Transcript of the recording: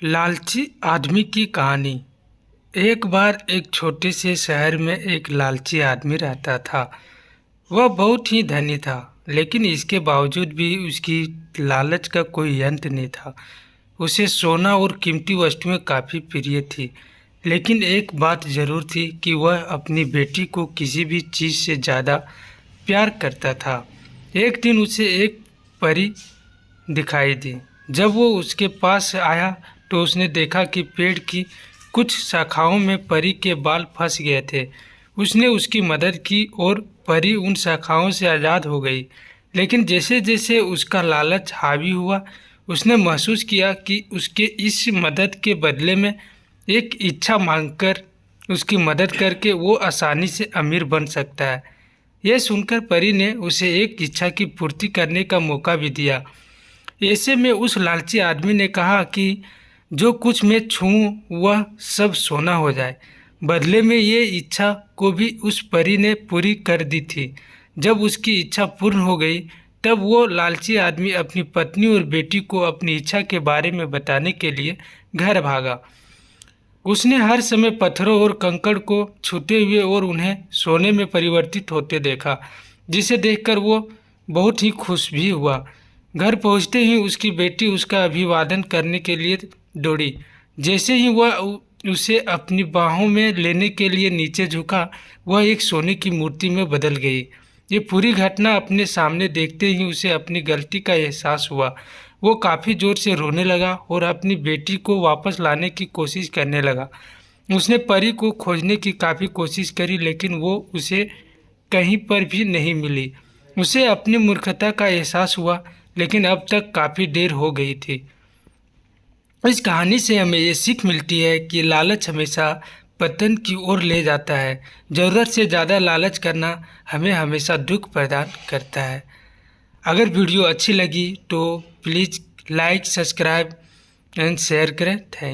लालची आदमी की कहानी। एक बार एक छोटे से शहर में एक लालची आदमी रहता था। वह बहुत ही धनी था, लेकिन इसके बावजूद भी उसकी लालच का कोई अंत नहीं था। उसे सोना और कीमती वस्तुएं काफ़ी प्रिय थी, लेकिन एक बात ज़रूर थी कि वह अपनी बेटी को किसी भी चीज़ से ज़्यादा प्यार करता था। एक दिन उसे एक परी दिखाई दी। जब वो उसके पास आया तो उसने देखा कि पेड़ की कुछ शाखाओं में परी के बाल फंस गए थे। उसने उसकी मदद की और परी उन शाखाओं से आज़ाद हो गई। लेकिन जैसे जैसे उसका लालच हावी हुआ, उसने महसूस किया कि उसके इस मदद के बदले में एक इच्छा मांगकर उसकी मदद करके वो आसानी से अमीर बन सकता है। यह सुनकर परी ने उसे एक इच्छा की पूर्ति करने का मौका भी दिया। ऐसे में उस लालची आदमी ने कहा कि जो कुछ मैं छूऊं वह सब सोना हो जाए। बदले में ये इच्छा को भी उस परी ने पूरी कर दी थी। जब उसकी इच्छा पूर्ण हो गई, तब वो लालची आदमी अपनी पत्नी और बेटी को अपनी इच्छा के बारे में बताने के लिए घर भागा। उसने हर समय पत्थरों और कंकड़ को छूते हुए और उन्हें सोने में परिवर्तित होते देखा, जिसे देखकर वो बहुत ही खुश भी हुआ। घर पहुंचते ही उसकी बेटी उसका अभिवादन करने के लिए दौड़ी। जैसे ही वह उसे अपनी बाहों में लेने के लिए नीचे झुका, वह एक सोने की मूर्ति में बदल गई। ये पूरी घटना अपने सामने देखते ही उसे अपनी गलती का एहसास हुआ। वो काफ़ी ज़ोर से रोने लगा और अपनी बेटी को वापस लाने की कोशिश करने लगा। उसने परी को खोजने की काफ़ी कोशिश करी, लेकिन वो उसे कहीं पर भी नहीं मिली। उसे अपनी मूर्खता का एहसास हुआ, लेकिन अब तक काफ़ी देर हो गई थी। इस कहानी से हमें ये सीख मिलती है कि लालच हमेशा पतन की ओर ले जाता है। ज़रूरत से ज़्यादा लालच करना हमें हमेशा दुख प्रदान करता है। अगर वीडियो अच्छी लगी तो please like, subscribe and share करें। थैंक